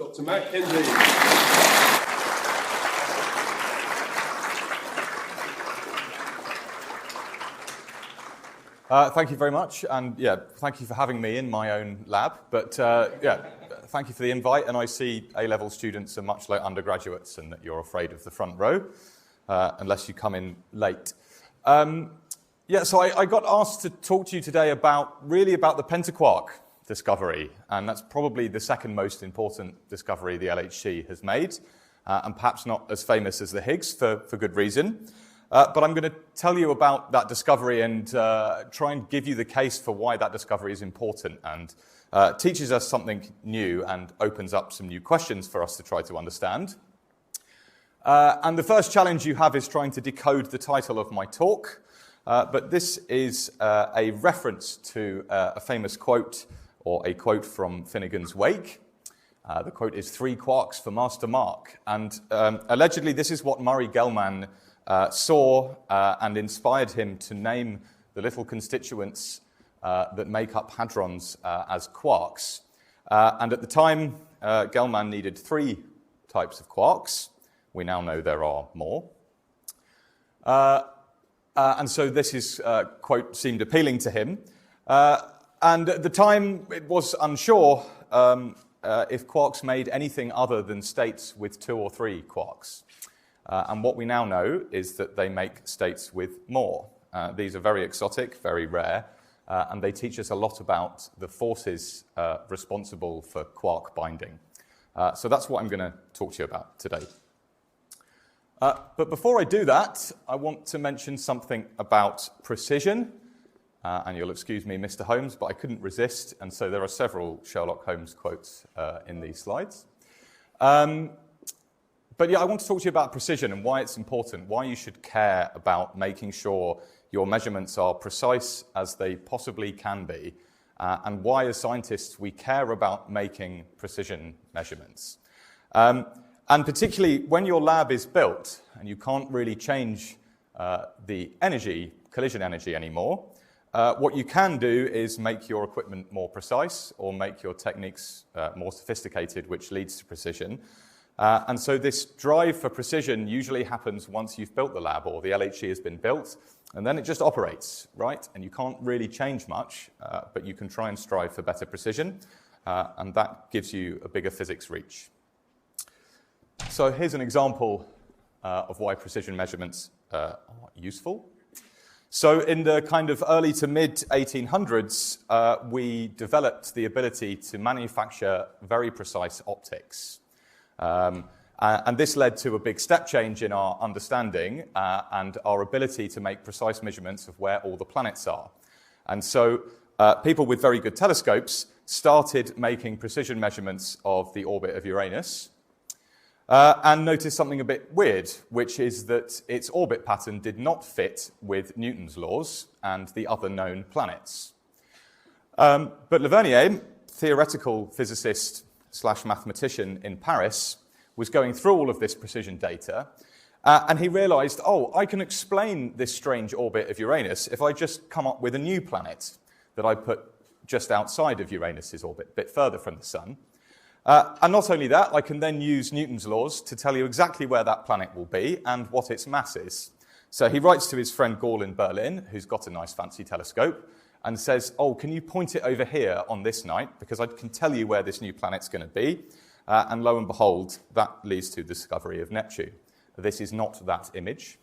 Dr. Kenzie. Thank you very much, and thank you for having me in my own lab. But thank you for the invite, and I see A-level students are much like undergraduates and that you're afraid of the front row, unless you come in late. So I got asked to talk to you today about the pentaquark discovery, and that's probably the second most important discovery the LHC has made, and perhaps not as famous as the Higgs for good reason. But I'm going to tell you about that discovery and try and give you the case for why that discovery is important and teaches us something new and opens up some new questions for us to try to understand. And the first challenge you have is trying to decode the title of my talk. But this is a reference to a famous quote, or a quote from Finnegan's Wake. The quote is 3 quarks for Master Mark. And allegedly this is what Murray Gell-Mann saw and inspired him to name the little constituents that make up hadrons as quarks. And at the time, Gell-Mann needed 3 types of quarks. We now know there are more. And so this quote seemed appealing to him. And at the time, it was unsure if quarks made anything other than states with 2 or 3 quarks. And what we now know is that they make states with more. These are very exotic, very rare, and they teach us a lot about the forces responsible for quark binding. So that's what I'm going to talk to you about today. But before I do that, I want to mention something about precision. And you'll excuse me, Mr. Holmes, but I couldn't resist, and so there are several Sherlock Holmes quotes in these slides. But I want to talk to you about precision and why it's important, why you should care about making sure your measurements are precise as they possibly can be, and why as scientists we care about making precision measurements. And particularly when your lab is built and you can't really change the collision energy anymore, what you can do is make your equipment more precise or make your techniques more sophisticated, which leads to precision. And so this drive for precision usually happens once you've built the lab or the LHC has been built, and then it just operates, right? And you can't really change much, but you can try and strive for better precision, and that gives you a bigger physics reach. So here's an example of why precision measurements are useful. So in the kind of early to mid-1800s, we developed the ability to manufacture very precise optics. And this led to a big step change in our understanding and our ability to make precise measurements of where all the planets are. And so people with very good telescopes started making precision measurements of the orbit of Uranus and noticed something a bit weird, which is that its orbit pattern did not fit with Newton's laws and the other known planets. But Levernier, theoretical physicist / mathematician in Paris, was going through all of this precision data, and he realized, I can explain this strange orbit of Uranus if I just come up with a new planet that I put just outside of Uranus's orbit, a bit further from the sun. And not only that, I can then use Newton's laws to tell you exactly where that planet will be and what its mass is. So he writes to his friend Gall in Berlin, who's got a nice fancy telescope, and says, can you point it over here on this night? Because I can tell you where this new planet's going to be. And lo and behold, that leads to the discovery of Neptune. This is not that image.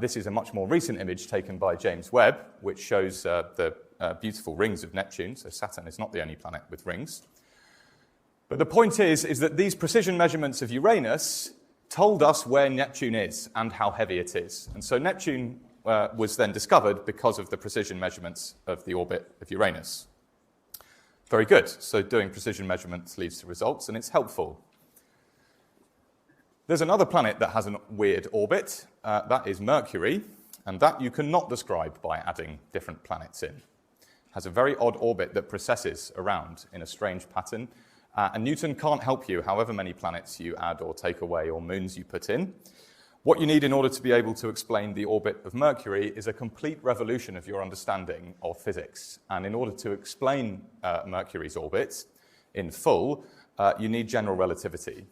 This is a much more recent image taken by James Webb, which shows the beautiful rings of Neptune. So Saturn is not the only planet with rings. But the point is that these precision measurements of Uranus told us where Neptune is and how heavy it is. And so Neptune was then discovered because of the precision measurements of the orbit of Uranus. Very good. So doing precision measurements leads to results, and it's helpful. There's another planet that has a weird orbit. That is Mercury, and that you cannot describe by adding different planets in. It has a very odd orbit that precesses around in a strange pattern, and Newton can't help you however many planets you add or take away or moons you put in. What you need in order to be able to explain the orbit of Mercury is a complete revolution of your understanding of physics. And in order to explain Mercury's orbit in full, you need general relativity.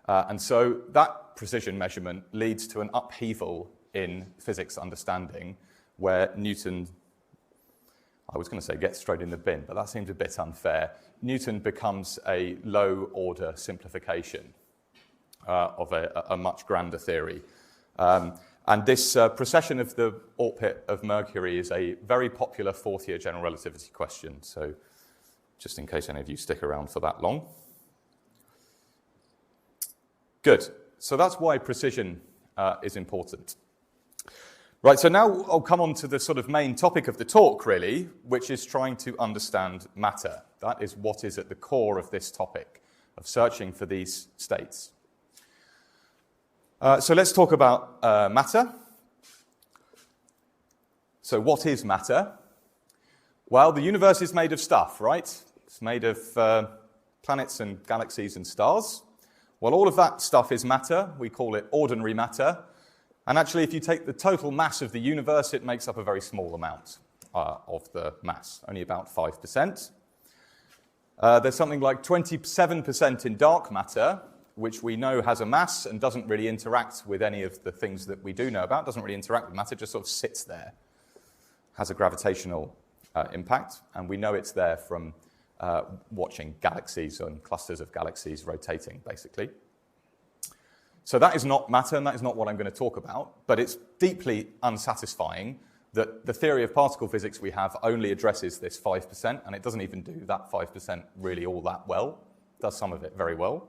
And so that precision measurement leads to an upheaval in physics understanding where Newton, I was going to say get straight in the bin, but that seems a bit unfair. Newton becomes a low-order simplification of a much grander theory. And this precession of the orbit of Mercury is a very popular fourth-year general relativity question, so just in case any of you stick around for that long. Good. So that's why precision is important. Right, so now I'll come on to the sort of main topic of the talk, really, which is trying to understand matter. That is what is at the core of this topic, of searching for these states. So let's talk about matter. So what is matter? Well, the universe is made of stuff, right? It's made of planets and galaxies and stars. Well, all of that stuff is matter. We call it ordinary matter. And actually, if you take the total mass of the universe, it makes up a very small amount of the mass, only about 5%. There's something like 27% in dark matter, which we know has a mass and doesn't really interact with any of the things that we do know about, doesn't really interact with matter, just sort of sits there, has a gravitational impact, and we know it's there from watching galaxies and clusters of galaxies rotating, basically. So that is not matter, and that is not what I'm going to talk about, but it's deeply unsatisfying that the theory of particle physics we have only addresses this 5%, and it doesn't even do that 5% really all that well. It does some of it very well.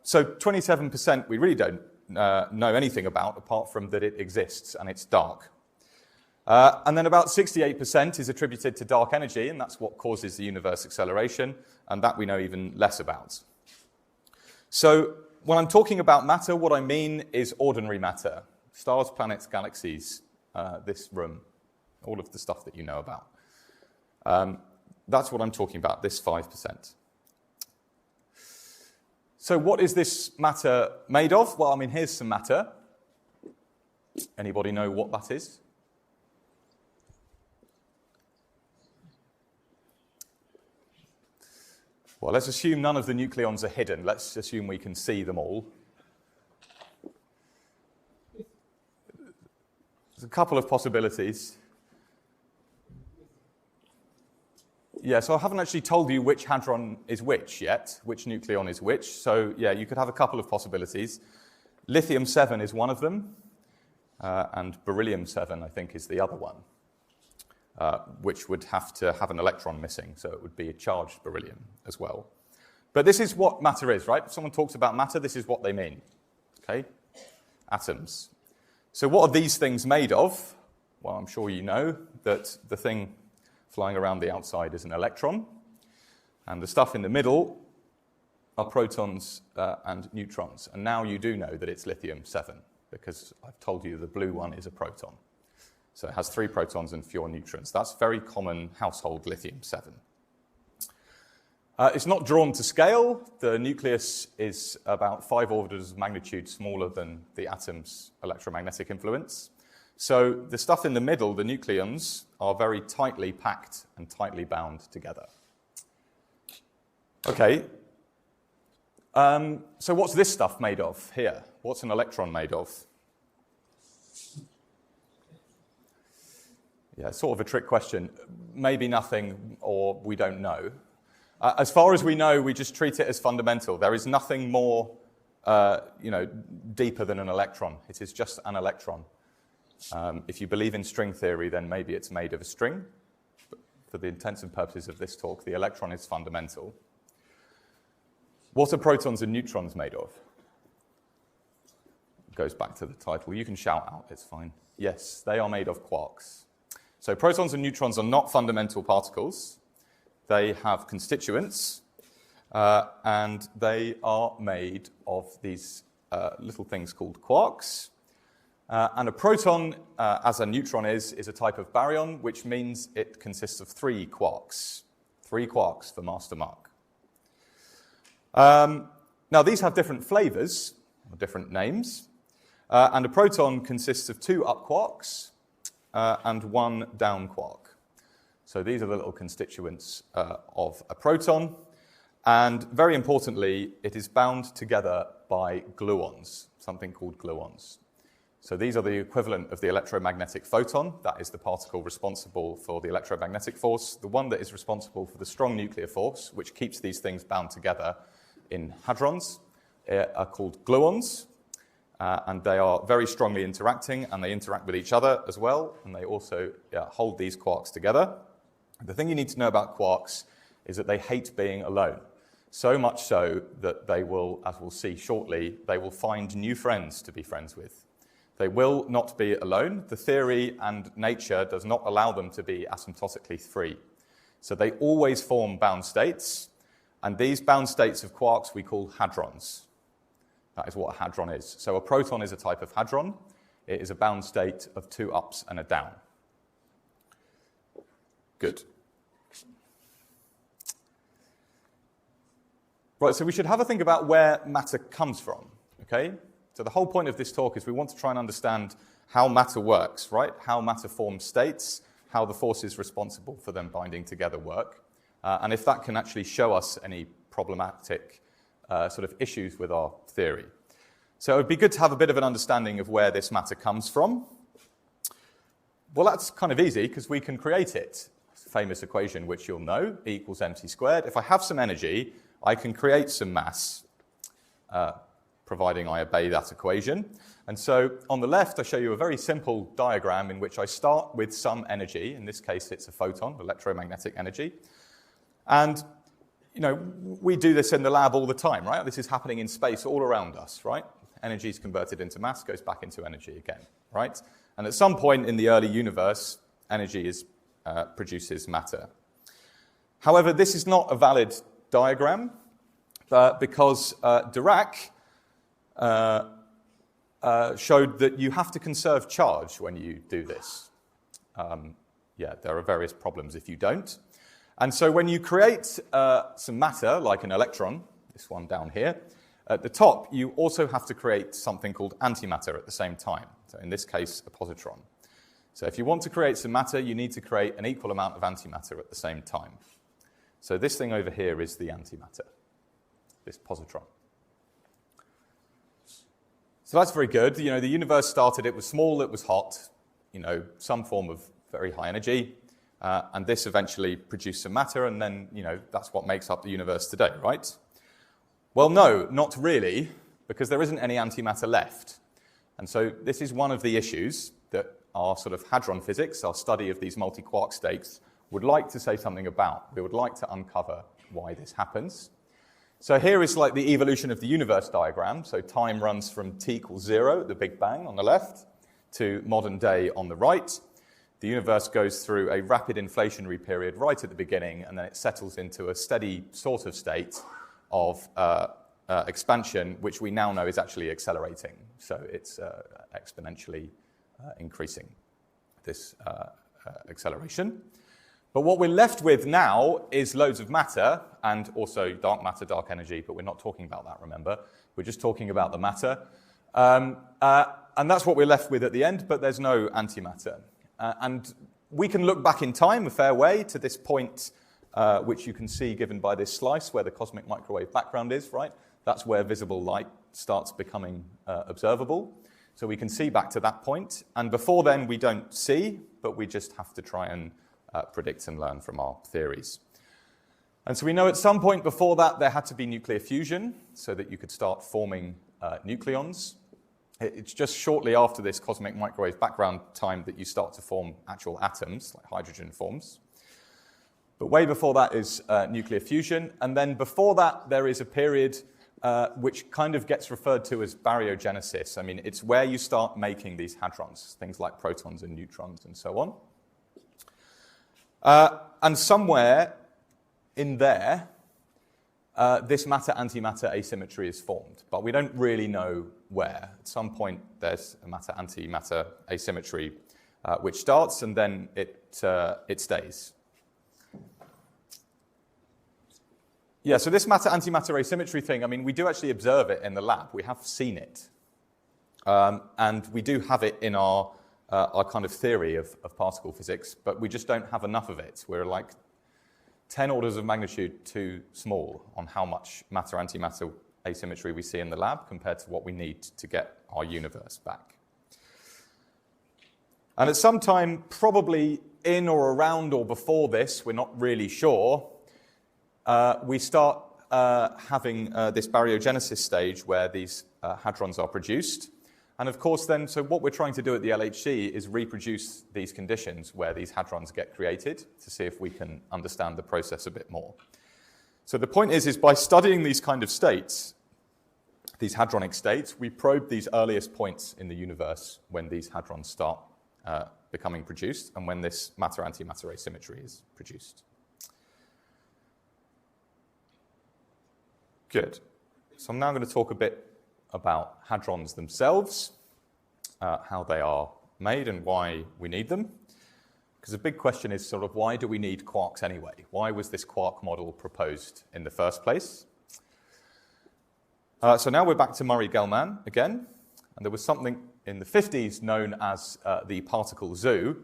So 27% we really don't know anything about, apart from that it exists and it's dark. And then about 68% is attributed to dark energy, and that's what causes the universe acceleration, and that we know even less about. So when I'm talking about matter, what I mean is ordinary matter. Stars, planets, galaxies, this room, all of the stuff that you know about. That's what I'm talking about, this 5%. So what is this matter made of? Well, I mean, here's some matter. Anybody know what that is? Well, let's assume none of the nucleons are hidden. Let's assume we can see them all. There's a couple of possibilities. Yeah, so I haven't actually told you which hadron is which yet, which nucleon is which. So, yeah, you could have a couple of possibilities. Lithium-7 is one of them, and beryllium-7, I think, is the other one, which would have to have an electron missing, so it would be a charged beryllium as well. But this is what matter is, right? If someone talks about matter, this is what they mean, okay? Atoms. So what are these things made of? Well, I'm sure you know that the thing flying around the outside is an electron, and the stuff in the middle are protons and neutrons. And now you do know that it's lithium-7, because I've told you the blue one is a proton. So it has 3 protons and fewer neutrons. That's very common household lithium-7. It's not drawn to scale. The nucleus is about 5 orders of magnitude smaller than the atom's electromagnetic influence. So the stuff in the middle, the nucleons, are very tightly packed and tightly bound together. Okay. So what's this stuff made of here? What's an electron made of? Yeah, sort of a trick question. Maybe nothing, or we don't know. As far as we know, we just treat it as fundamental. There is nothing more, deeper than an electron. It is just an electron. If you believe in string theory, then maybe it's made of a string. But for the intents and purposes of this talk, the electron is fundamental. What are protons and neutrons made of? It goes back to the title. You can shout out, it's fine. Yes, they are made of quarks. So protons and neutrons are not fundamental particles. They have constituents, and they are made of these little things called quarks. And a proton, as a neutron is a type of baryon, which means it consists of 3 quarks. 3 quarks for master mark. Now, these have different flavors, or different names. And a proton consists of 2 up quarks and 1 down quark. So these are the little constituents of a proton. And very importantly, it is bound together by gluons, something called gluons. So these are the equivalent of the electromagnetic photon. That is the particle responsible for the electromagnetic force. The one that is responsible for the strong nuclear force, which keeps these things bound together in hadrons, are called gluons. And they are very strongly interacting, and they interact with each other as well, and they also hold these quarks together. The thing you need to know about quarks is that they hate being alone. So much so that they will, as we'll see shortly, they will find new friends to be friends with. They will not be alone. The theory and nature does not allow them to be asymptotically free. So they always form bound states, and these bound states of quarks we call hadrons. That is what a hadron is. So a proton is a type of hadron. It is a bound state of two ups and a down. Good. Right, so we should have a think about where matter comes from, okay? So the whole point of this talk is we want to try and understand how matter works, right? How matter forms states, how the forces responsible for them binding together work, and if that can actually show us any problematic sort of issues with our theory. So it would be good to have a bit of an understanding of where this matter comes from. Well, that's kind of easy because we can create it. It's a famous equation which you'll know, E equals mc squared. If I have some energy, I can create some mass, providing I obey that equation. And so on the left, I show you a very simple diagram in which I start with some energy. In this case, it's a photon, electromagnetic energy. And we do this in the lab all the time, right? This is happening in space all around us, right? Energy is converted into mass, goes back into energy again, right? And at some point in the early universe, energy produces matter. However, this is not a valid diagram because Dirac showed that you have to conserve charge when you do this. There are various problems if you don't. And so when you create some matter, like an electron, this one down here, at the top, you also have to create something called antimatter at the same time. So in this case, a positron. So if you want to create some matter, you need to create an equal amount of antimatter at the same time. So this thing over here is the antimatter, this positron. So that's very good. The universe started, it was small, it was hot, some form of very high energy. And this eventually produced some matter, and then, that's what makes up the universe today, right? Well, no, not really, because there isn't any antimatter left. And so this is one of the issues that our sort of hadron physics, our study of these multi-quark states, would like to say something about. We would like to uncover why this happens. So here is like the evolution of the universe diagram. So time runs from t equals 0, the Big Bang on the left, to modern day on the right. The universe goes through a rapid inflationary period right at the beginning, and then it settles into a steady sort of state of expansion, which we now know is actually accelerating. So it's exponentially increasing, this acceleration. But what we're left with now is loads of matter, and also dark matter, dark energy, but we're not talking about that, remember. We're just talking about the matter. And that's what we're left with at the end, but there's no antimatter. And we can look back in time a fair way to this point, which you can see given by this slice where the cosmic microwave background is, right? That's where visible light starts becoming observable. So we can see back to that point. And before then, we don't see, but we just have to try and predict and learn from our theories. And so we know at some point before that, there had to be nuclear fusion so that you could start forming nucleons. It's just shortly after this cosmic microwave background time that you start to form actual atoms, like hydrogen forms. But way before that is nuclear fusion. And then before that, there is a period which kind of gets referred to as baryogenesis. I mean, it's where you start making these hadrons, things like protons and neutrons and so on. And somewhere in there, this matter-antimatter asymmetry is formed, but we don't really know where. At some point, there's a matter-antimatter asymmetry which starts, and then it stays. Yeah, so this matter-antimatter asymmetry thing, I mean, we do actually observe it in the lab. We have seen it. And we do have it in our kind of theory of particle physics, but we just don't have enough of it. We're like 10 orders of magnitude too small on how much matter-antimatter asymmetry we see in the lab compared to what we need to get our universe back. And at some time, probably in or around or before this, we're not really sure, we start having this baryogenesis stage where these hadrons are produced. And of course then, so what we're trying to do at the LHC is reproduce these conditions where these hadrons get created to see if we can understand the process a bit more. So the point is by studying these kind of states, these hadronic states, we probe these earliest points in the universe when these hadrons start becoming produced and when this matter-antimatter asymmetry is produced. Good. So I'm now going to talk a bit about hadrons themselves, how they are made and why we need them. Because the big question is sort of why do we need quarks anyway? Why was this quark model proposed in the first place? So now we're back to Murray-Gell-Mann again, and there was something in the 50s known as the particle zoo,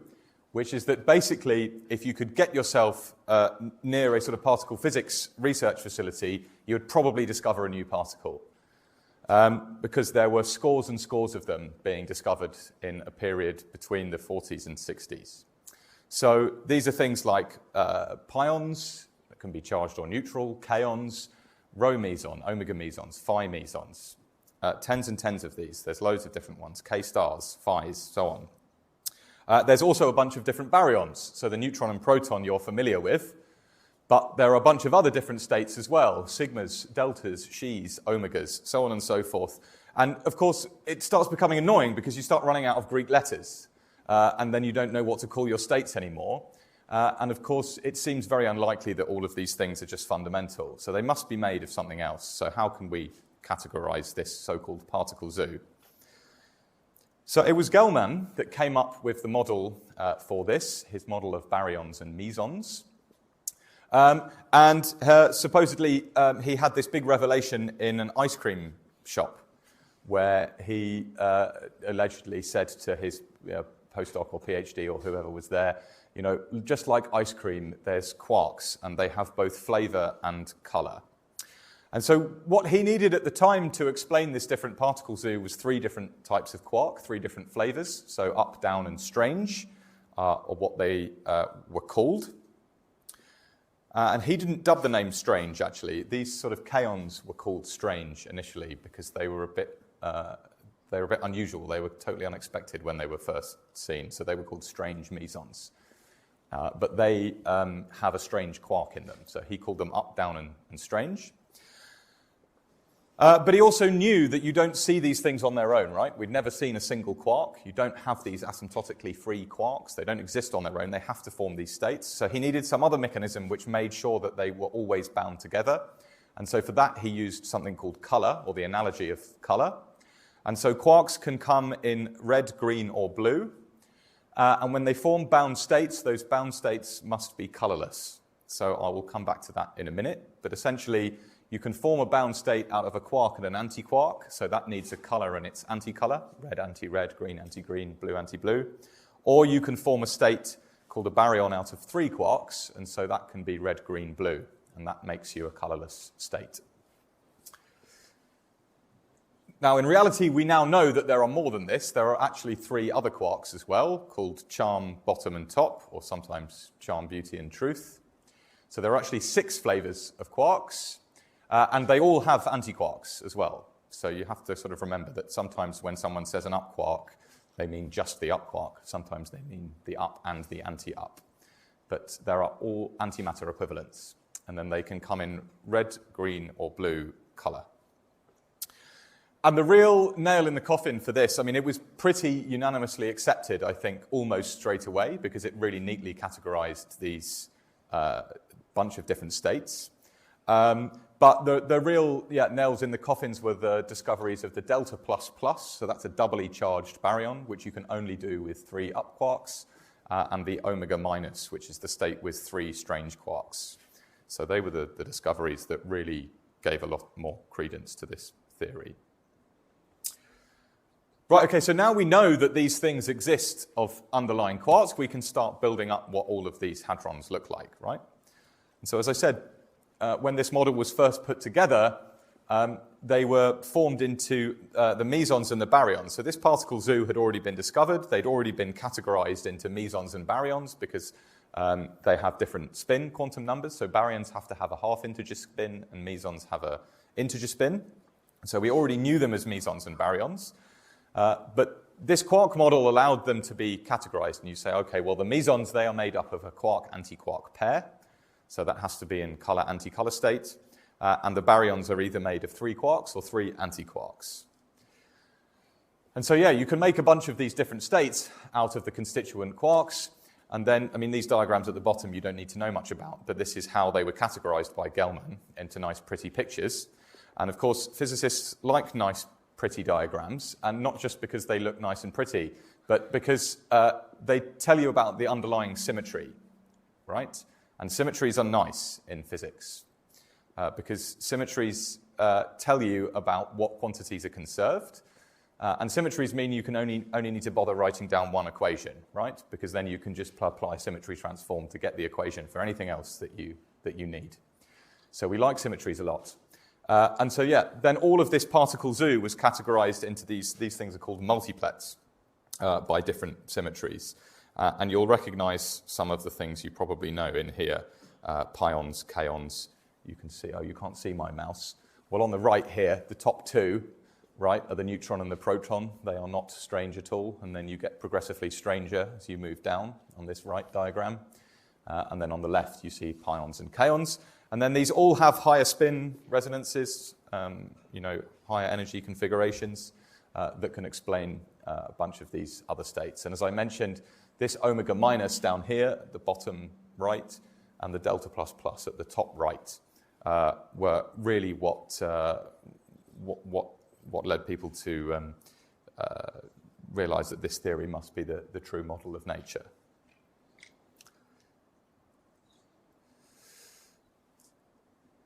which is that basically if you could get yourself near a sort of particle physics research facility, you would probably discover a new particle. Because there were scores and scores of them being discovered in a period between the 40s and 60s. So these are things like pions that can be charged or neutral, kaons, rho meson, omega mesons, phi mesons, tens and tens of these. There's loads of different ones, K stars, phis, so on. There's also a bunch of different baryons. So the neutron and proton you're familiar with, but there are a bunch of other different states as well, sigmas, deltas, xis, omegas, so on and so forth. And of course, it starts becoming annoying because you start running out of Greek letters, and then you don't know what to call your states anymore. And of course, it seems very unlikely that all of these things are just fundamental. So they must be made of something else. So how can we categorize this so-called particle zoo? So it was Gell-Mann that came up with the model for this, his model of baryons and mesons. Supposedly he had this big revelation in an ice cream shop where he allegedly said to his postdoc or PhD or whoever was there, you know, just like ice cream, there's quarks and they have both flavor and color. And so what he needed at the time to explain this different particle zoo was 3 different types of quark, 3 different flavors, so up, down, and strange, or what they were called. And he didn't dub the name strange, actually. These sort of kaons were called strange initially because they were a bit unusual. They were totally unexpected when they were first seen, so they were called strange mesons. But they have a strange quark in them, so he called them up, down, and strange. But he also knew that you don't see these things on their own, right? We'd never seen a single quark. You don't have these asymptotically free quarks. They don't exist on their own. They have to form these states. So he needed some other mechanism which made sure that they were always bound together. And so for that, he used something called color, or the analogy of color. And so quarks can come in red, green, or blue. And when they form bound states, those bound states must be colorless. So I will come back to that in a minute. But essentially, you can form a bound state out of a quark and an antiquark, so that needs a color and its anticolor, red anti-red, green anti-green, blue anti-blue. Or you can form a state called a baryon out of 3 quarks, and so that can be red, green, blue, and that makes you a colorless state. Now, in reality, we now know that there are more than this. There are actually 3 other quarks as well, called charm, bottom, and top, or sometimes charm, beauty, and truth. So there are actually 6 flavors of quarks. And they all have antiquarks as well. So you have to sort of remember that sometimes when someone says an up quark, they mean just the up quark. Sometimes they mean the up and the anti-up. But there are all antimatter equivalents. And then they can come in red, green, or blue color. And the real nail in the coffin for this, I mean, it was pretty unanimously accepted, I think, almost straight away, because it really neatly categorized these bunch of different states. But the real nails in the coffins were the discoveries of the delta plus plus, so that's a doubly charged baryon, which you can only do with 3 up quarks, and the omega minus, which is the state with 3 strange quarks. So they were the discoveries that really gave a lot more credence to this theory. Right, okay, so now we know that these things exist of underlying quarks, we can start building up what all of these hadrons look like, right? And so as I said, when this model was first put together, they were formed into the mesons and the baryons. So this particle zoo had already been discovered. They'd already been categorized into mesons and baryons because they have different spin quantum numbers. So baryons have to have a half-integer spin and mesons have an integer spin. So we already knew them as mesons and baryons. But this quark model allowed them to be categorized. And you say, okay, well, the mesons, they are made up of a quark-antiquark pair. So that has to be in color-anticolor state. And the baryons are either made of 3 quarks or 3 antiquarks. And so, yeah, you can make a bunch of these different states out of the constituent quarks. And then, I mean, these diagrams at the bottom you don't need to know much about, but this is how they were categorized by Gell-Mann into nice, pretty pictures. And of course, physicists like nice, pretty diagrams, and not just because they look nice and pretty, but because they tell you about the underlying symmetry, right? And symmetries are nice in physics. Because symmetries tell you about what quantities are conserved. And symmetries mean you can only need to bother writing down one equation, right? Because then you can just apply symmetry transform to get the equation for anything else that you need. So we like symmetries a lot. And so, yeah, then all of this particle zoo was categorized into these things are called multiplets by different symmetries. And you'll recognize some of the things you probably know in here, pions, kaons. You can see, oh, you can't see my mouse. Well, on the right here, the top two, right, are the neutron and the proton. They are not strange at all. And then you get progressively stranger as you move down on this right diagram. And then on the left, you see pions and kaons. And then these all have higher spin resonances, higher energy configurations that can explain a bunch of these other states. And as I mentioned, this omega minus down here at the bottom right and the delta plus plus at the top right were really what led people to realize that this theory must be the true model of nature.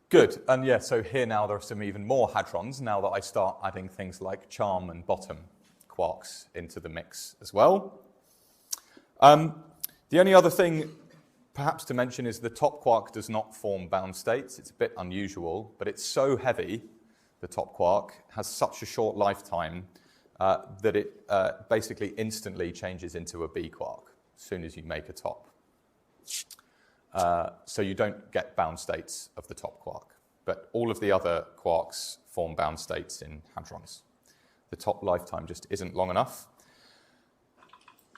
Good, and yeah, so here now there are some even more hadrons now that I start adding things like charm and bottom quarks into the mix as well. The only other thing perhaps to mention is the top quark does not form bound states. It's a bit unusual, but it's so heavy, the top quark, has such a short lifetime that it basically instantly changes into a B quark as soon as you make a top. So you don't get bound states of the top quark, but all of the other quarks form bound states in hadrons. The top lifetime just isn't long enough.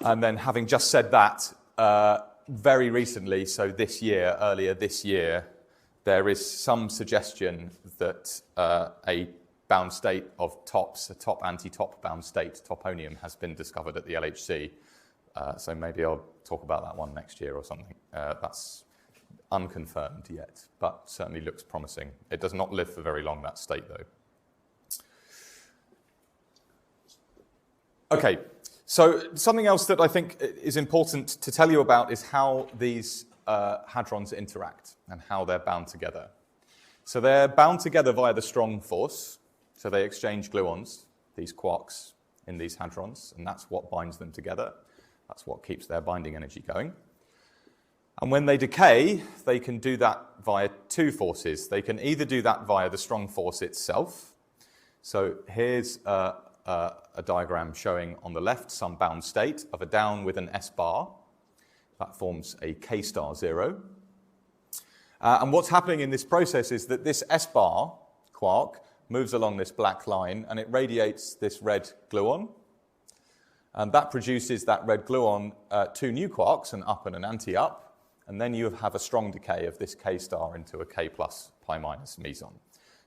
And then having just said that, very recently, so earlier this year, there is some suggestion that a bound state of tops, a top anti-top bound state, toponium, has been discovered at the LHC. So maybe I'll talk about that one next year or something. That's unconfirmed yet, but certainly looks promising. It does not live for very long, that state, though. Okay, so something else that I think is important to tell you about is how these hadrons interact and how they're bound together. So they're bound together via the strong force. So they exchange gluons, these quarks, in these hadrons, and that's what binds them together. That's what keeps their binding energy going. And when they decay, they can do that via two forces. They can either do that via the strong force itself. So here's a diagram showing on the left some bound state of a down with an S bar. That forms a K star 0. And what's happening in this process is that this S bar quark moves along this black line and it radiates this red gluon. And that produces that red gluon two new quarks, an up and an anti-up. And then you have a strong decay of this K star into a K plus pi minus meson.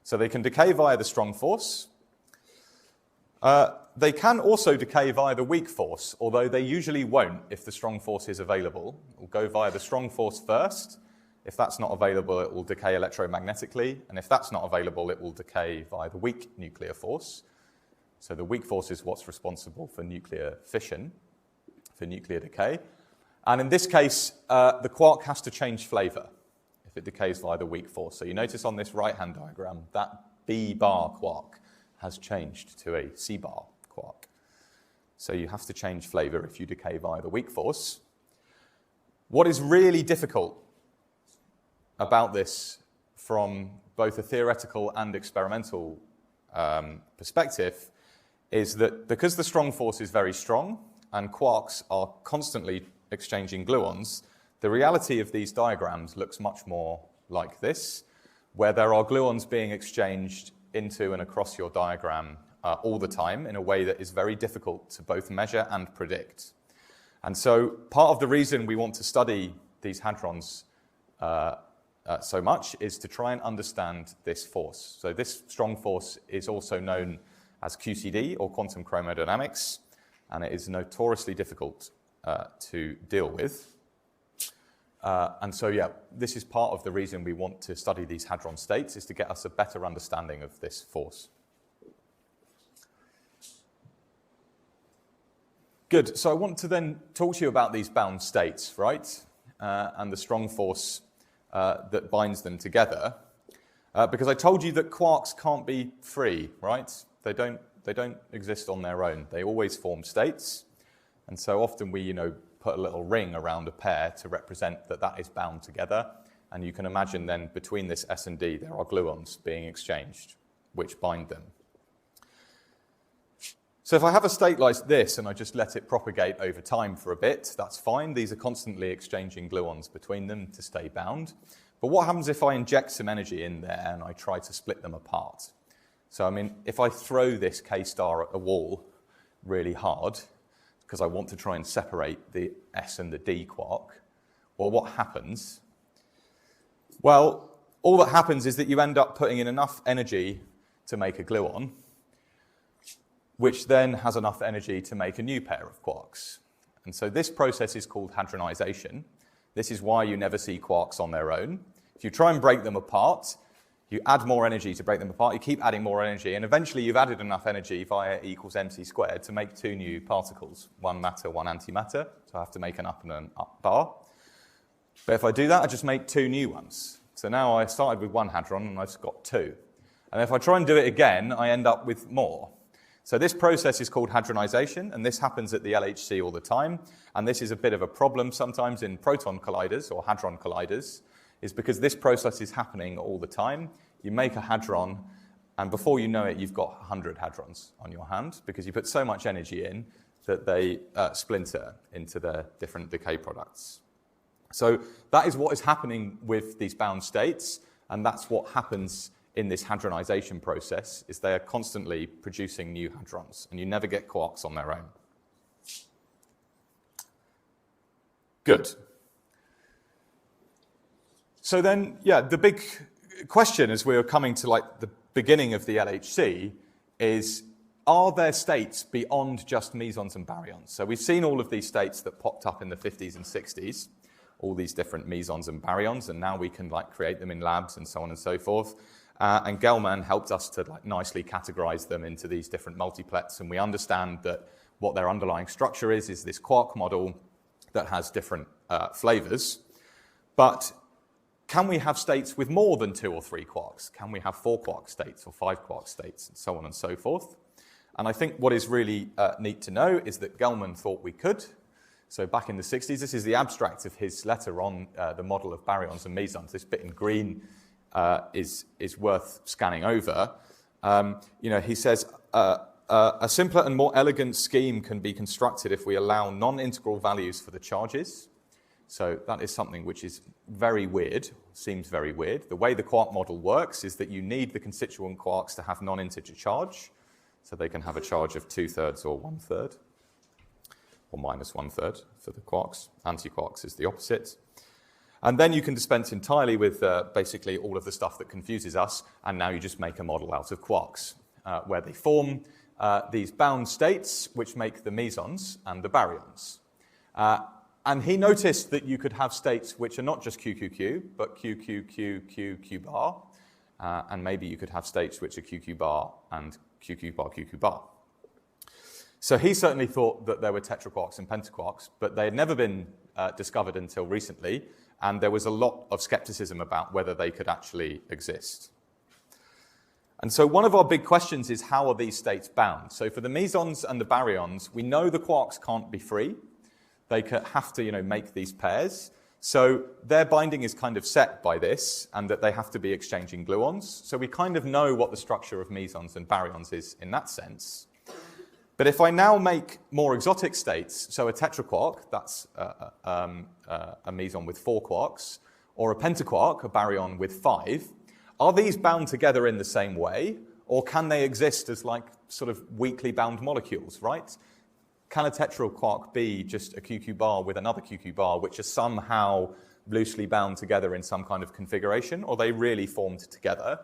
So they can decay via the strong force. They can also decay via the weak force, although they usually won't if the strong force is available. It will go via the strong force first. If that's not available, it will decay electromagnetically. And if that's not available, it will decay via the weak nuclear force. So the weak force is what's responsible for nuclear fission, for nuclear decay. And in this case, the quark has to change flavor if it decays via the weak force. So you notice on this right-hand diagram, that B bar quark has changed to a C bar quark. So you have to change flavor if you decay via the weak force. What is really difficult about this from both a theoretical and experimental perspective is that because the strong force is very strong and quarks are constantly exchanging gluons, the reality of these diagrams looks much more like this, where there are gluons being exchanged into and across your diagram all the time in a way that is very difficult to both measure and predict. And so part of the reason we want to study these hadrons so much is to try and understand this force. So this strong force is also known as QCD, or quantum chromodynamics, and it is notoriously difficult to deal with. And so, yeah, this is part of the reason we want to study these hadron states, is to get us a better understanding of this force. Good. So I want to then talk to you about these bound states, right? And the strong force that binds them together. Because I told you that quarks can't be free, right? They don't exist on their own. They always form states. And so often we, put a little ring around a pair to represent that that is bound together. And you can imagine then between this S and D, there are gluons being exchanged, which bind them. So if I have a state like this and I just let it propagate over time for a bit, that's fine. These are constantly exchanging gluons between them to stay bound. But what happens if I inject some energy in there and I try to split them apart? So, if I throw this K star at the wall really hard, because I want to try and separate the S and the D quark, well, what happens? Well, all that happens is that you end up putting in enough energy to make a gluon, which then has enough energy to make a new pair of quarks. And so this process is called hadronization. This is why you never see quarks on their own. If you try and break them apart, you add more energy to break them apart, you keep adding more energy, and eventually you've added enough energy via E equals mc squared to make two new particles, one matter, one antimatter. So I have to make an up and an up bar. But if I do that, I just make two new ones. So now I started with one hadron and I've got two. And if I try and do it again, I end up with more. So this process is called hadronization, and this happens at the LHC all the time. And this is a bit of a problem sometimes in proton colliders or hadron colliders, is because this process is happening all the time. You make a hadron, and before you know it, you've got 100 hadrons on your hand because you put so much energy in that they splinter into their different decay products. So that is what is happening with these bound states, and that's what happens in this hadronization process, is they are constantly producing new hadrons, and you never get quarks on their own. Good. So then, the big question as we're coming to the beginning of the LHC is, are there states beyond just mesons and baryons? So we've seen all of these states that popped up in the 50s and 60s, all these different mesons and baryons, and now we can create them in labs and so on and so forth. And Gelman helped us to nicely categorize them into these different multiplets, and we understand that what their underlying structure is this quark model that has different flavors. But can we have states with more than 2 or 3 quarks? Can we have 4 quark states or 5 quark states and so on and so forth? And I think what is really neat to know is that Gelman thought we could. So back in the 60s, this is the abstract of his letter on the model of baryons and mesons. This bit in green is worth scanning over. He says, a simpler and more elegant scheme can be constructed if we allow non-integral values for the charges. So that is something which is very weird, seems very weird. The way the quark model works is that you need the constituent quarks to have non-integer charge, so they can have a charge of 2/3 or 1/3, or minus 1/3 for the quarks. Anti-quarks is the opposite. And then you can dispense entirely with basically all of the stuff that confuses us, and now you just make a model out of quarks, where they form these bound states which make the mesons and the baryons. And he noticed that you could have states which are not just QQQ, but QQQQQ bar, and maybe you could have states which are QQ bar and QQ bar, QQ bar. So he certainly thought that there were tetraquarks and pentaquarks, but they had never been discovered until recently, and there was a lot of skepticism about whether they could actually exist. And so one of our big questions is, how are these states bound? So for the mesons and the baryons, we know the quarks can't be free. They have to, make these pairs. So their binding is kind of set by this, and that they have to be exchanging gluons. So we kind of know what the structure of mesons and baryons is in that sense. But if I now make more exotic states, so a tetraquark, that's a meson with 4 quarks, or a pentaquark, a baryon with 5, are these bound together in the same way, or can they exist as like sort of weakly bound molecules, right? Can a tetraquark be just a QQ bar with another QQ bar, which are somehow loosely bound together in some kind of configuration, or are they really formed together?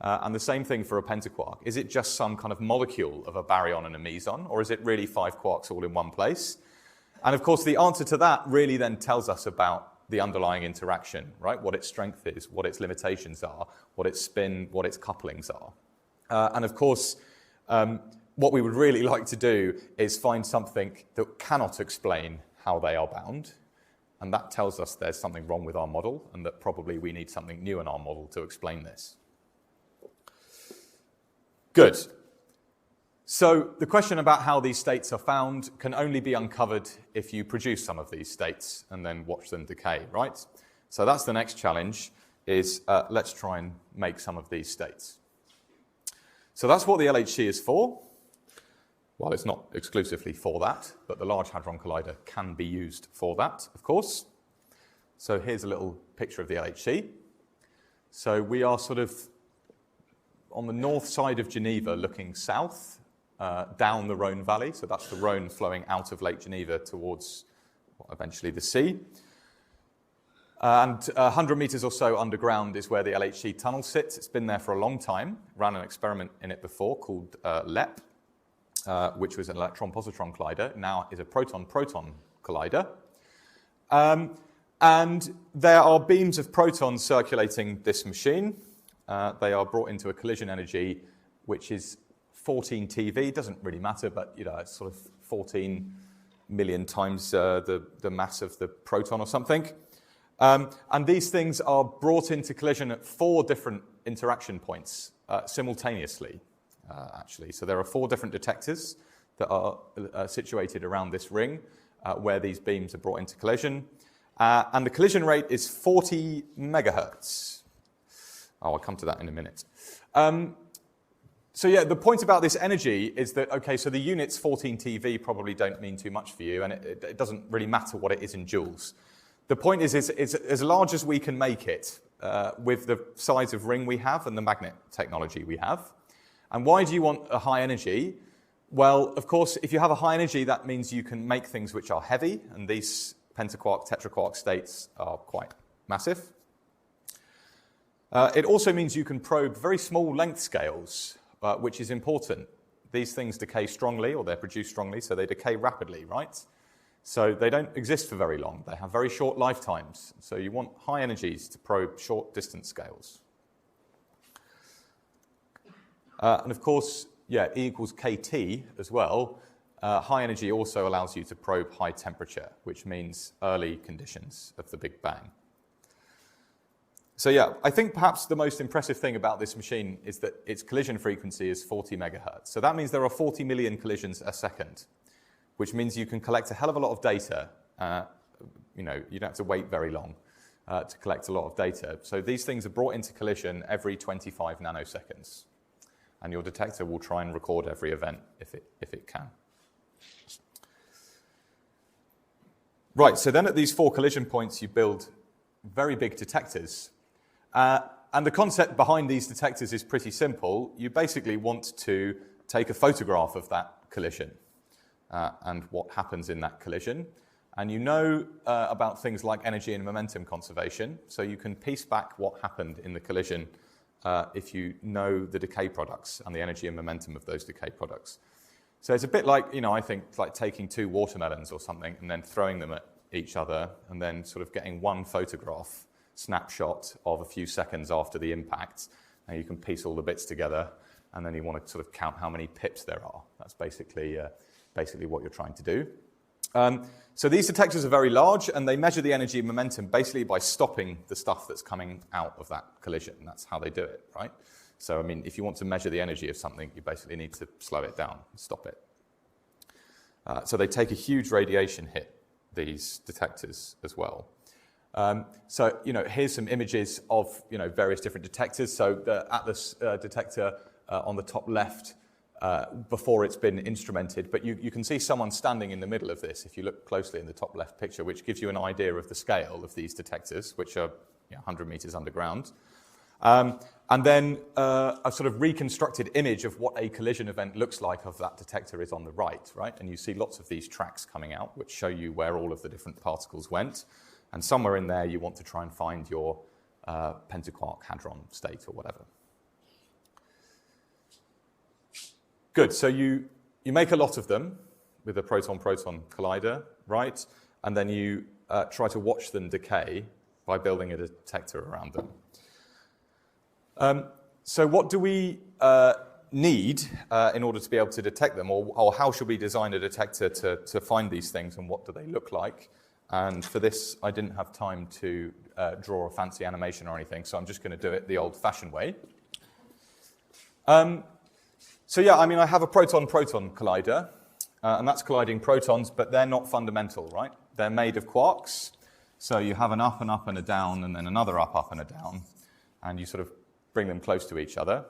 And the same thing for a pentaquark. Is it just some kind of molecule of a baryon and a meson, or is it really 5 quarks all in one place? And of course, the answer to that really then tells us about the underlying interaction, right? What its strength is, what its limitations are, what its spin, what its couplings are. And of course, what we would really like to do is find something that cannot explain how they are bound. And that tells us there's something wrong with our model, and that probably we need something new in our model to explain this. Good. So the question about how these states are found can only be uncovered if you produce some of these states and then watch them decay, right? So that's the next challenge, is let's try and make some of these states. So that's what the LHC is for. Well, it's not exclusively for that, but the Large Hadron Collider can be used for that, of course. So here's a little picture of the LHC. So we are sort of on the north side of Geneva looking south, down the Rhone Valley. So that's the Rhone flowing out of Lake Geneva towards eventually the sea. And 100 meters or so underground is where the LHC tunnel sits. It's been there for a long time. Ran an experiment in it before called LEP, which was an electron-positron collider. Now is a proton-proton collider. And there are beams of protons circulating this machine. They are brought into a collision energy, which is 14 TeV. Doesn't really matter, but it's sort of 14 million times the mass of the proton or something. And these things are brought into collision at 4 different interaction points simultaneously, actually. So there are 4 different detectors that are situated around this ring where these beams are brought into collision. And the collision rate is 40 megahertz. I'll come to that in a minute. So yeah, the point about this energy is that, okay, so the units 14 TeV probably don't mean too much for you, and it doesn't really matter what it is in joules. The point is it's as large as we can make it with the size of ring we have and the magnet technology we have. And why do you want a high energy? Well, of course, if you have a high energy, that means you can make things which are heavy, and these pentaquark, tetraquark states are quite massive. It also means you can probe very small length scales, which is important. These things decay strongly, or they're produced strongly, so they decay rapidly, right? So they don't exist for very long. They have very short lifetimes. So you want high energies to probe short distance scales. And of course, yeah, E equals KT as well. High energy also allows you to probe high temperature, which means early conditions of the Big Bang. So yeah, I think perhaps the most impressive thing about this machine is that its collision frequency is 40 megahertz. So that means there are 40 million collisions a second, which means you can collect a hell of a lot of data. You don't have to wait very long to collect a lot of data. So these things are brought into collision every 25 nanoseconds. And your detector will try and record every event if it can. Right, so then at these 4 collision points, you build very big detectors. And the concept behind these detectors is pretty simple. You basically want to take a photograph of that collision and what happens in that collision. And you know about things like energy and momentum conservation, so you can piece back what happened in the collision if you know the decay products and the energy and momentum of those decay products. So it's a bit like, I think, like taking 2 watermelons or something and then throwing them at each other and then sort of getting one photograph snapshot of a few seconds after the impact. And you can piece all the bits together, and then you want to sort of count how many pips there are. That's basically what you're trying to do. So these detectors are very large, and they measure the energy and momentum basically by stopping the stuff that's coming out of that collision. That's how they do it, right? So, if you want to measure the energy of something, you basically need to slow it down and stop it. So they take a huge radiation hit, these detectors as well. So, here's some images of, various different detectors. So the Atlas detector on the top left, before it's been instrumented, but you can see someone standing in the middle of this if you look closely in the top left picture, which gives you an idea of the scale of these detectors, which are 100 meters underground. And then a sort of reconstructed image of what a collision event looks like of that detector is on the right? And you see lots of these tracks coming out, which show you where all of the different particles went. And somewhere in there, you want to try and find your pentaquark hadron state or whatever. Good, so you make a lot of them with a proton-proton collider, right? And then you try to watch them decay by building a detector around them. So what do we need in order to be able to detect them, or how should we design a detector to find these things, and what do they look like? And for this, I didn't have time to draw a fancy animation or anything, so I'm just going to do it the old-fashioned way. So yeah, I have a proton-proton collider, and that's colliding protons, but they're not fundamental, right? They're made of quarks, so you have an up and up and a down, and then another up and a down, and you sort of bring them close to each other,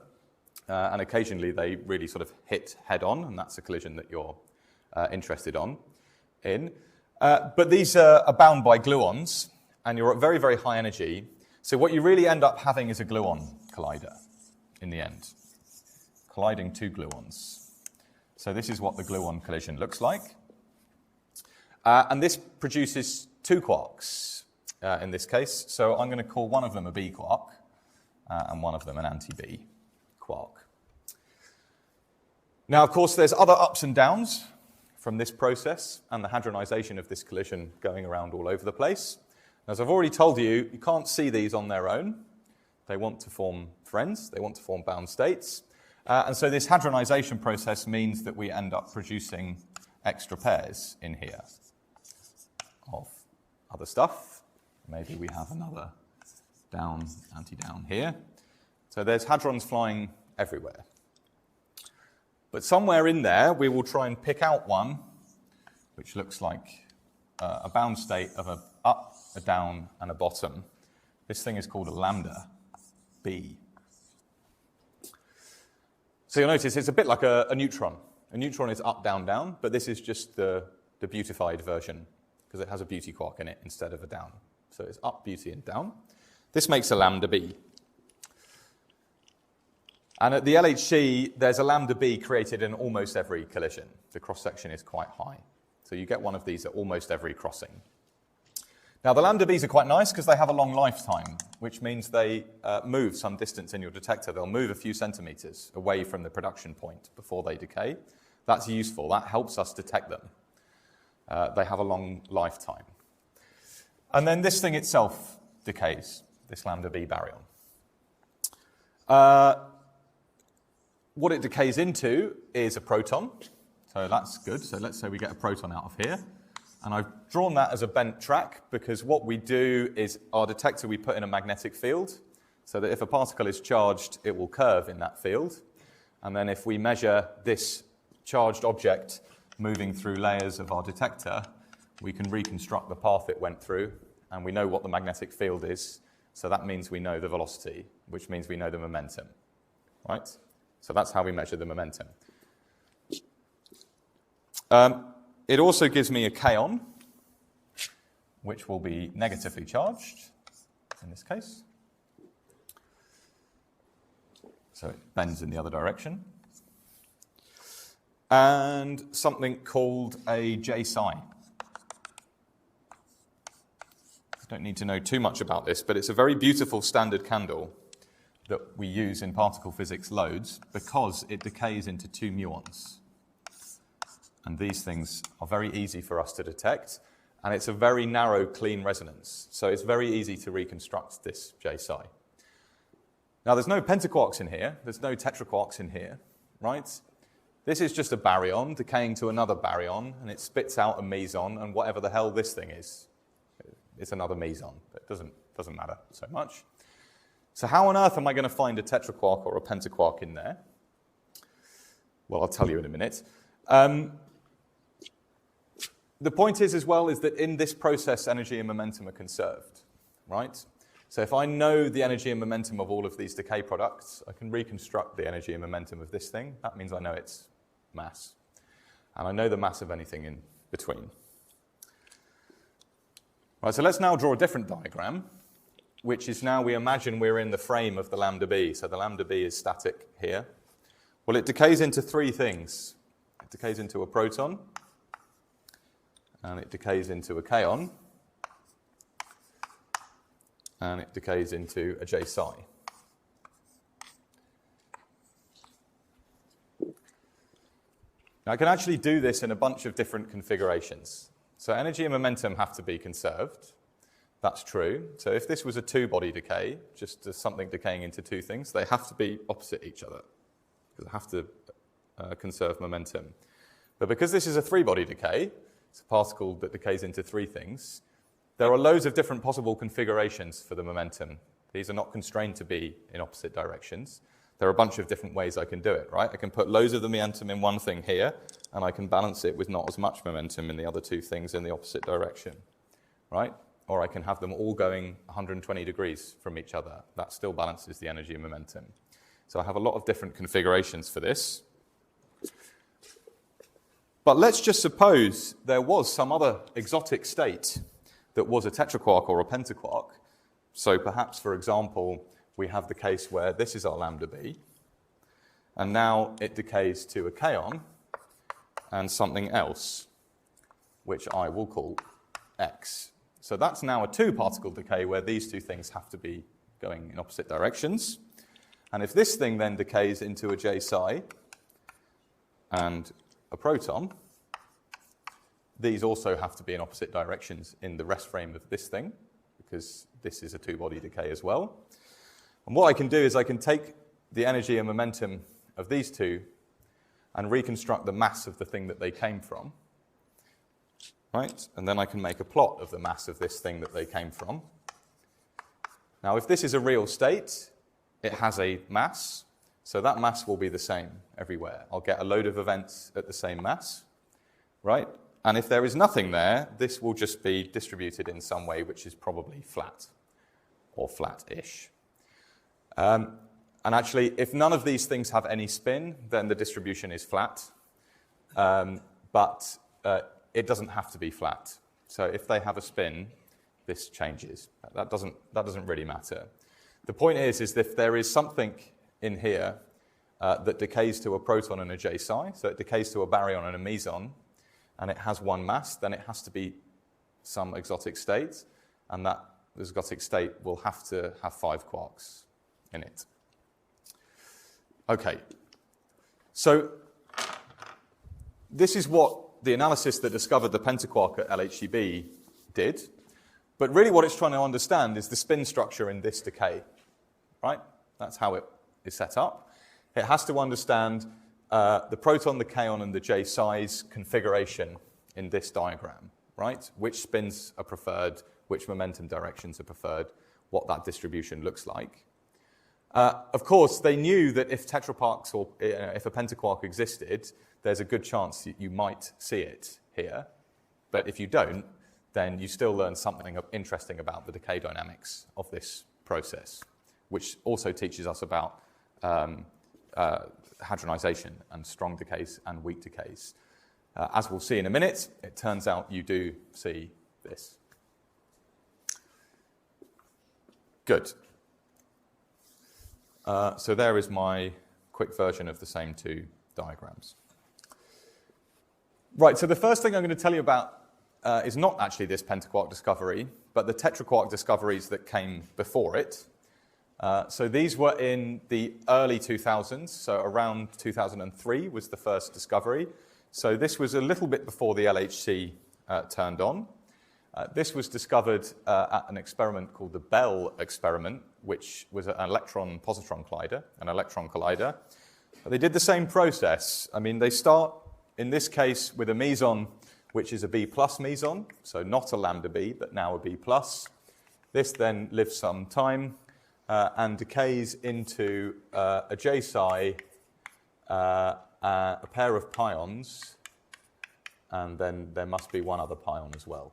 and occasionally they really sort of hit head-on, and that's a collision that you're interested in. But these are bound by gluons, and you're at very, very high energy, so what you really end up having is a gluon collider in the end. Colliding two gluons. So this is what the gluon collision looks like. And this produces two quarks in this case. So I'm going to call one of them a B quark and one of them an anti-B quark. Now, of course, there's other ups and downs from this process and the hadronization of this collision going around all over the place. As I've already told you, you can't see these on their own. They want to form friends. They want to form bound states. And so this hadronization process means that we end up producing extra pairs in here of other stuff. Maybe we have another down, anti-down here. So there's hadrons flying everywhere. But somewhere in there, we will try and pick out one which looks like a bound state of an up, a down, and a bottom. This thing is called a lambda B. So you'll notice it's a bit like a neutron. A neutron is up, down, down, but this is just the beautified version because it has a beauty quark in it instead of a down. So it's up, beauty, and down. This makes a lambda B. And at the LHC, there's a lambda B created in almost every collision. The cross-section is quite high. So you get one of these at almost every crossing. Now, the lambda Bs are quite nice because they have a long lifetime, which means they move some distance in your detector. They'll move a few centimeters away from the production point before they decay. That's useful. That helps us detect them. They have a long lifetime. And then this thing itself decays, this lambda B baryon. What it decays into is a proton. So that's good. So let's say we get a proton out of here. And I've drawn that as a bent track because what we do is our detector we put in a magnetic field so that if a particle is charged, it will curve in that field. And then if we measure this charged object moving through layers of our detector, we can reconstruct the path it went through, and we know what the magnetic field is. So that means we know the velocity, which means we know the momentum, right? So that's how we measure the momentum. It also gives me a kaon, which will be negatively charged in this case. So it bends in the other direction. And something called a J psi. I don't need to know too much about this, but it's a very beautiful standard candle that we use in particle physics loads because it decays into two muons. And these things are very easy for us to detect, and it's a very narrow, clean resonance. So it's very easy to reconstruct this J psi. Now, there's no pentaquarks in here. There's no tetraquarks in here, right? This is just a baryon decaying to another baryon, and it spits out a meson, and whatever the hell this thing is, it's another meson. It doesn't matter so much. So how on earth am I going to find a tetraquark or a pentaquark in there? Well, I'll tell you in a minute. The point is, as well, is that in this process, energy and momentum are conserved. right? So if I know the energy and momentum of all of these decay products, I can reconstruct the energy and momentum of this thing. That means I know its mass. And I know the mass of anything in between. Right, so let's now draw a different diagram, which is now we imagine we're in the frame of the lambda b. So the lambda b is static here. Well, it decays into three things. It decays into a proton, and it decays into a kaon, and it decays into a J psi. Now, I can actually do this in a bunch of different configurations. So energy and momentum have to be conserved. That's true. So if this was a two-body decay, just as something decaying into two things, they have to be opposite each other, because I have to conserve momentum. But because this is a three-body decay, it's a particle that decays into three things, there are loads of different possible configurations for the momentum. These are not constrained to be in opposite directions. There are a bunch of different ways I can do it, right? I can put loads of the momentum in one thing here, and I can balance it with not as much momentum in the other two things in the opposite direction, right? Or I can have them all going 120 degrees from each other. That still balances the energy and momentum. So I have a lot of different configurations for this. But let's just suppose there was some other exotic state that was a tetraquark or a pentaquark. So perhaps, for example, we have the case where this is our lambda b, and now it decays to a kaon and something else, which I will call x. So that's now a two-particle decay where these two things have to be going in opposite directions. And if this thing then decays into a J psi and a proton, these also have to be in opposite directions in the rest frame of this thing, because this is a two-body decay as well. And what I can do is I can take the energy and momentum of these two and reconstruct the mass of the thing that they came from, right? And then I can make a plot of the mass of this thing that they came from. Now, if this is a real state, it has a mass, so that mass will be the same everywhere. I'll get a load of events at the same mass, right? And if there is nothing there, this will just be distributed in some way which is probably flat or flat-ish. And actually, if none of these things have any spin, then the distribution is flat. But it doesn't have to be flat. So if they have a spin, this changes. That doesn't really matter. The point is if there is something in here that decays to a proton and a J psi, so it decays to a baryon and a meson, and it has one mass, then it has to be some exotic state, and that exotic state will have to have 5 quarks in it. Okay, so this is what the analysis that discovered the pentaquark at LHCb did, but really what it's trying to understand is the spin structure in this decay, right? That's how it is set up. It has to understand the proton, the kaon, and the J psi's configuration in this diagram, right? Which spins are preferred, which momentum directions are preferred, what that distribution looks like. Of course, they knew that if tetraquarks or if a pentaquark existed, there's a good chance you might see it here. But if you don't, then you still learn something interesting about the decay dynamics of this process, which also teaches us about hadronization and strong decays and weak decays. As we'll see in a minute, it turns out you do see this. Good. So there is my quick version of the same two diagrams. Right, so the first thing I'm going to tell you about is not actually this pentaquark discovery, but the tetraquark discoveries that came before it. So these were in the early 2000s, so around 2003 was the first discovery. So this was a little bit before the LHC turned on. This was discovered at an experiment called the Bell experiment, which was an electron-positron collider, They did the same process. I mean, they start, in this case, with a meson, which is a B plus meson, so not a lambda B, but now a B plus. This then lives some time and decays into a J psi, a pair of pions, and then there must be one other pion as well.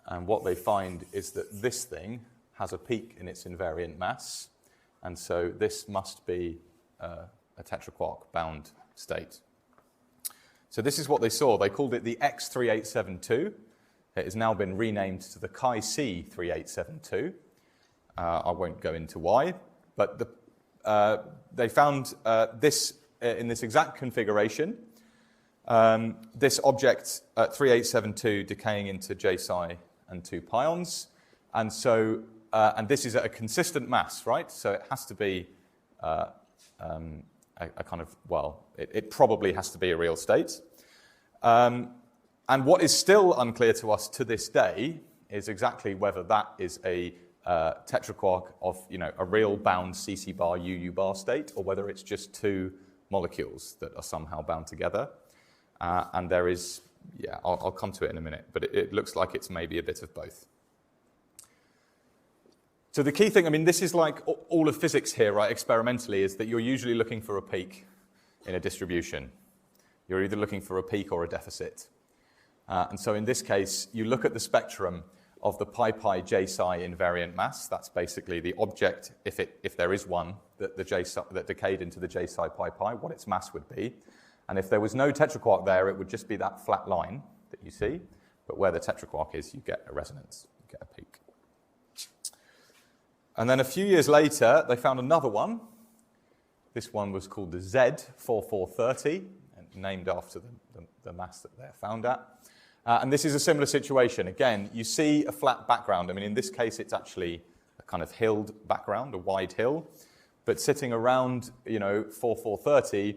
And what they find is that this thing has a peak in its invariant mass, and so this must be a tetraquark-bound state. So this is what they saw. They called it the X3872. It has now been renamed to the Chi-C3872. I won't go into why, but they found this in this exact configuration, this object 3872 decaying into J psi and 2 pions, and so and this is at a consistent mass, right? So it has to be a kind of, well, it probably has to be a real state. And what is still unclear to us to this day is exactly whether that is a tetraquark of, a real bound CC bar UU bar state, or whether it's just two molecules that are somehow bound together. And there is, I'll come to it in a minute, but it looks like it's maybe a bit of both. So the key thing, this is like all of physics here, right, experimentally, is that you're usually looking for a peak in a distribution. You're either looking for a peak or a deficit. And so in this case, you look at the spectrum of the pi J psi invariant mass. That's basically the object, if there is one, that decayed into the J psi pi, what its mass would be. And if there was no tetraquark there, it would just be that flat line that you see. But where the tetraquark is, you get a resonance, you get a peak. And then a few years later, they found another one. This one was called the Z4430, named after the mass that they're found at. And this is a similar situation. Again, you see a flat background. In this case, it's actually a kind of hilled background, a wide hill. But sitting around, 4430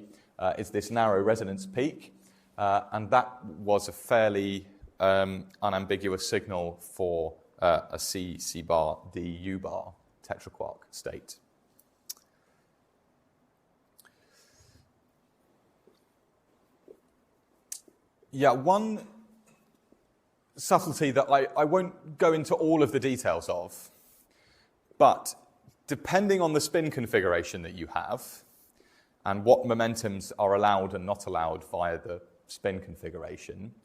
is this narrow resonance peak. And that was a fairly unambiguous signal for a C bar D U bar tetraquark state. One subtlety that I won't go into all of the details of, but depending on the spin configuration that you have and what momentums are allowed and not allowed via the spin configuration,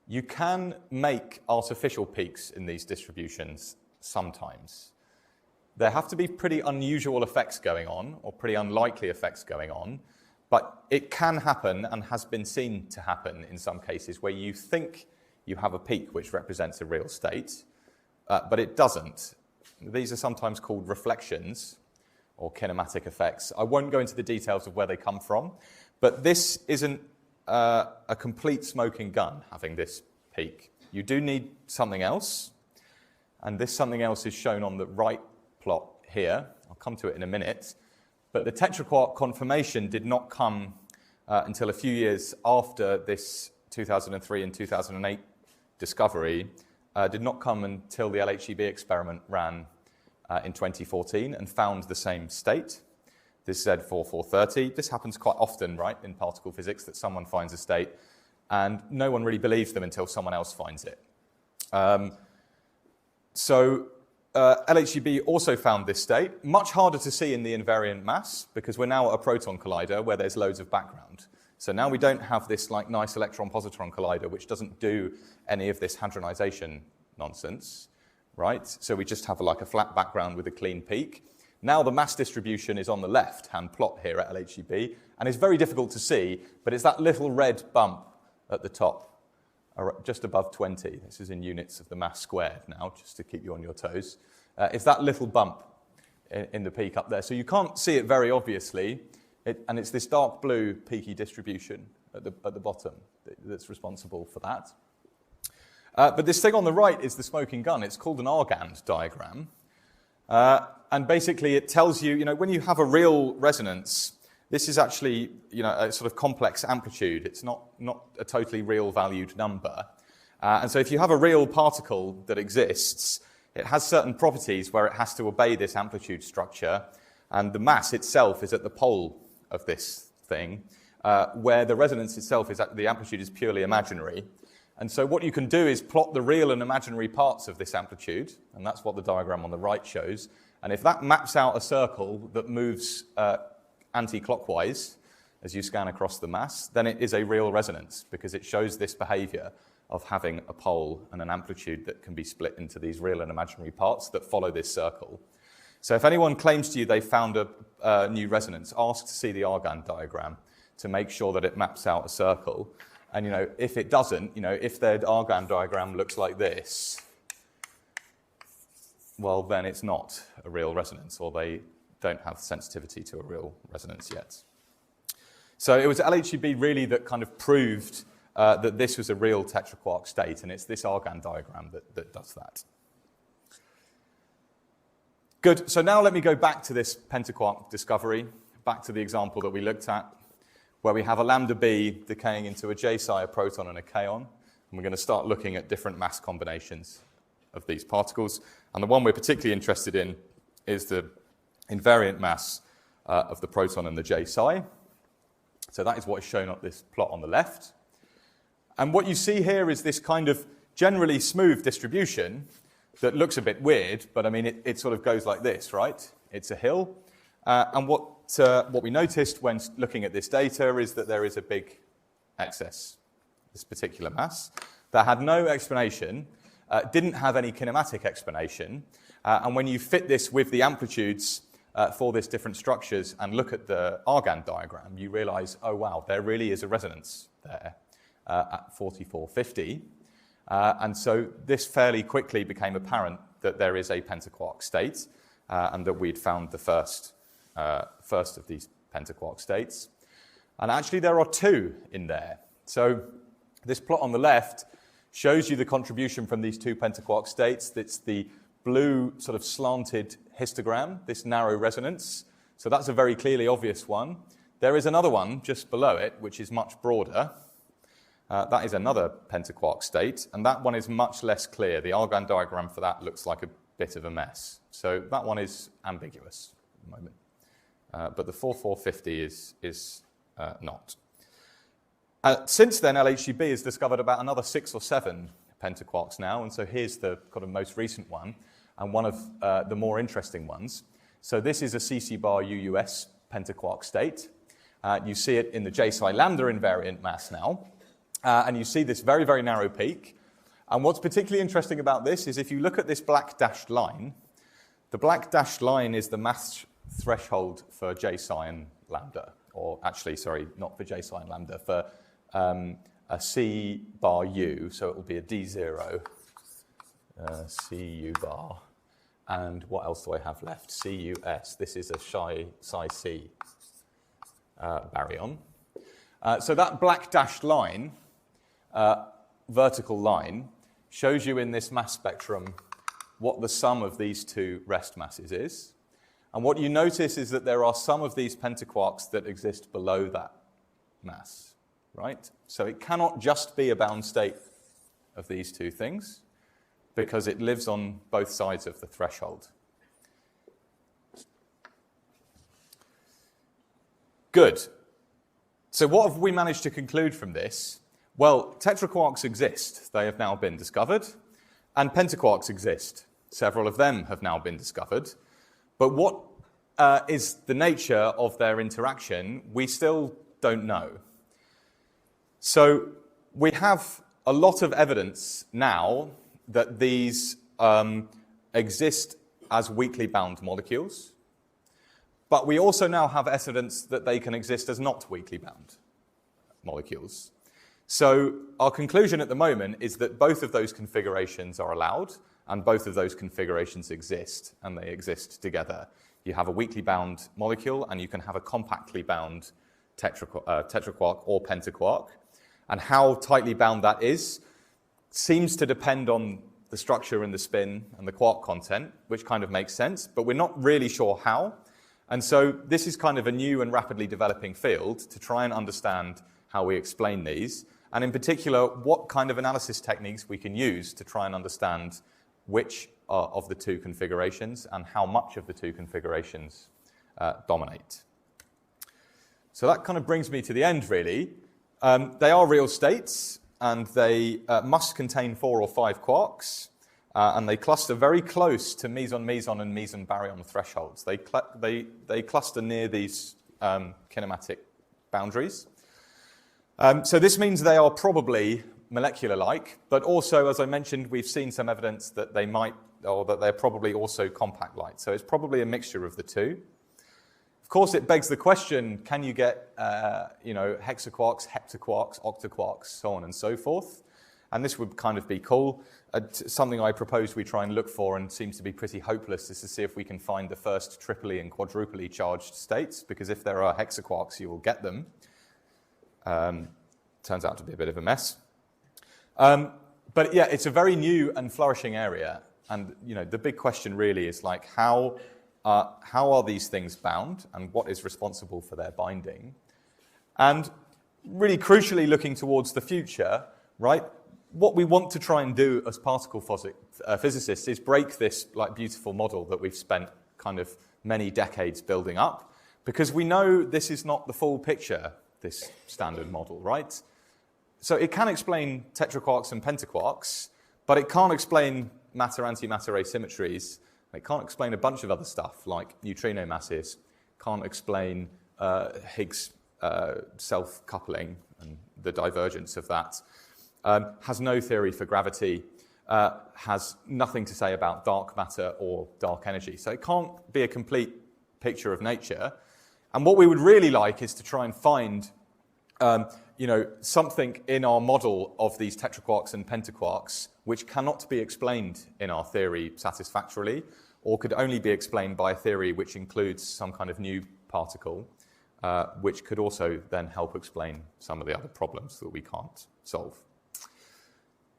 you can make artificial peaks in these distributions sometimes. There have to be pretty unusual effects going on, or pretty unlikely effects going on, but it can happen and has been seen to happen in some cases where you think you have a peak which represents a real state, but it doesn't. These are sometimes called reflections or kinematic effects. I won't go into the details of where they come from, but this isn't a complete smoking gun, having this peak. You do need something else, and this something else is shown on the right plot here. I'll come to it in a minute. But the tetraquark conformation did not come until a few years after this 2003 and 2008 discovery, did not come until the LHCb experiment ran in 2014 and found the same state, this Z4430. This happens quite often, right, in particle physics, that someone finds a state and no one really believes them until someone else finds it. LHCb also found this state, much harder to see in the invariant mass because we're now at a proton collider where there's loads of background. So now we don't have this nice electron-positron collider which doesn't do any of this hadronization nonsense, right? So we just have a flat background with a clean peak. Now the mass distribution is on the left-hand plot here at LHCb, and it's very difficult to see, but it's that little red bump at the top, just above 20. This is in units of the mass squared now, just to keep you on your toes. It's that little bump in the peak up there. So you can't see it very obviously, and it's this dark blue peaky distribution at the bottom that's responsible for that. But this thing on the right is the smoking gun. It's called an Argand diagram. And basically it tells you, when you have a real resonance, this is actually, a sort of complex amplitude. It's not a totally real valued number. And so if you have a real particle that exists, it has certain properties where it has to obey this amplitude structure, and the mass itself is at the pole of this thing, where the resonance itself is the amplitude is purely imaginary. And so what you can do is plot the real and imaginary parts of this amplitude, and that's what the diagram on the right shows. And if that maps out a circle that moves anti-clockwise as you scan across the mass, then it is a real resonance because it shows this behavior of having a pole and an amplitude that can be split into these real and imaginary parts that follow this circle. So if anyone claims to you they found a new resonance, ask to see the Argand diagram to make sure that it maps out a circle. And if it doesn't, if their Argand diagram looks like this, well, then it's not a real resonance, or they don't have sensitivity to a real resonance yet. So it was LHCb really that kind of proved that this was a real tetraquark state, and it's this Argand diagram that does that. Good, so now let me go back to this pentaquark discovery, back to the example that we looked at, where we have a lambda b decaying into a J-psi, a proton, and a kaon, and we're going to start looking at different mass combinations of these particles. And the one we're particularly interested in is the invariant mass of the proton and the J-psi. So that is what is shown on this plot on the left. And what you see here is this kind of generally smooth distribution that looks a bit weird, but I mean, it sort of goes like this, right? It's a hill. And what we noticed when looking at this data is that there is a big excess, this particular mass, that had no explanation, didn't have any kinematic explanation. And when you fit this with the amplitudes for these different structures and look at the Argand diagram, you realize, oh wow, there really is a resonance there at 4450. And so this fairly quickly became apparent that there is a pentaquark state and that we'd found the first of these pentaquark states. And actually there are two in there. So this plot on the left shows you the contribution from these two pentaquark states. It's the blue sort of slanted histogram, this narrow resonance. So that's a very clearly obvious one. There is another one just below it, which is much broader. That is another pentaquark state, and that one is much less clear. The Argand diagram for that looks like a bit of a mess. So that one is ambiguous at the moment. But the 4450 is not. Since then, LHCb has discovered about another 6 or 7 pentaquarks now, and so here's the kind of most recent one, and one of the more interesting ones. So this is a CC bar UUS pentaquark state. You see it in the J-psi lambda invariant mass now, and you see this very, very narrow peak. And what's particularly interesting about this is if you look at this black dashed line, the black dashed line is the mass threshold for J-psi and lambda, or actually, sorry, not for J-psi and lambda, for a C bar U, so it will be a D0, CU bar, and what else do I have left? CUS, this is a psi C baryon. So that black dashed line, vertical line, shows you in this mass spectrum what the sum of these two rest masses is. And what you notice is that there are some of these pentaquarks that exist below that mass, right? So it cannot just be a bound state of these two things because it lives on both sides of the threshold. Good. So what have we managed to conclude from this? Well, tetraquarks exist. They have now been discovered. And pentaquarks exist. Several of them have now been discovered. But what is the nature of their interaction, we still don't know. So we have a lot of evidence now that these exist as weakly bound molecules. But we also now have evidence that they can exist as not weakly bound molecules. So our conclusion at the moment is that both of those configurations are allowed, and both of those configurations exist, and they exist together. You have a weakly bound molecule, and you can have a compactly bound tetraquark or pentaquark. And how tightly bound that is seems to depend on the structure and the spin and the quark content, which kind of makes sense, but we're not really sure how. And so this is kind of a new and rapidly developing field to try and understand how we explain these, and in particular, what kind of analysis techniques we can use to try and understand which of the two configurations and how much of the two configurations dominate. So that kind of brings me to the end, really. They are real states, and they must contain 4 or 5 quarks, and they cluster very close to meson-meson and meson-baryon thresholds. They cluster near these kinematic boundaries. So this means they are probably molecular-like, but also, as I mentioned, we've seen some evidence that they might, or that they're probably also compact-like. So it's probably a mixture of the two. Of course, it begs the question, can you get hexaquarks, heptaquarks, octaquarks, so on and so forth? And this would kind of be cool. Something I propose we try and look for, and seems to be pretty hopeless, is to see if we can find the first triply and quadruply charged states, because if there are hexaquarks, you will get them. Turns out to be a bit of a mess. But yeah, it's a very new and flourishing area. And the big question really is like, how are these things bound, and what is responsible for their binding? And really crucially, looking towards the future, right? What we want to try and do as particle physicists is break this like beautiful model that we've spent kind of many decades building up, because we know this is not the full picture, this standard model, right? So it can explain tetraquarks and pentaquarks, but it can't explain matter-antimatter asymmetries. It can't explain a bunch of other stuff like neutrino masses, can't explain Higgs self-coupling and the divergence of that. Has no theory for gravity, has nothing to say about dark matter or dark energy. So it can't be a complete picture of nature. And what we would really like is to try and find something in our model of these tetraquarks and pentaquarks which cannot be explained in our theory satisfactorily, or could only be explained by a theory which includes some kind of new particle, which could also then help explain some of the other problems that we can't solve.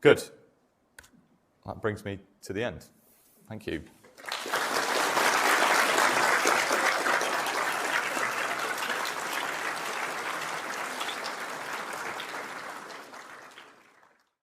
Good. That brings me to the end. Thank you.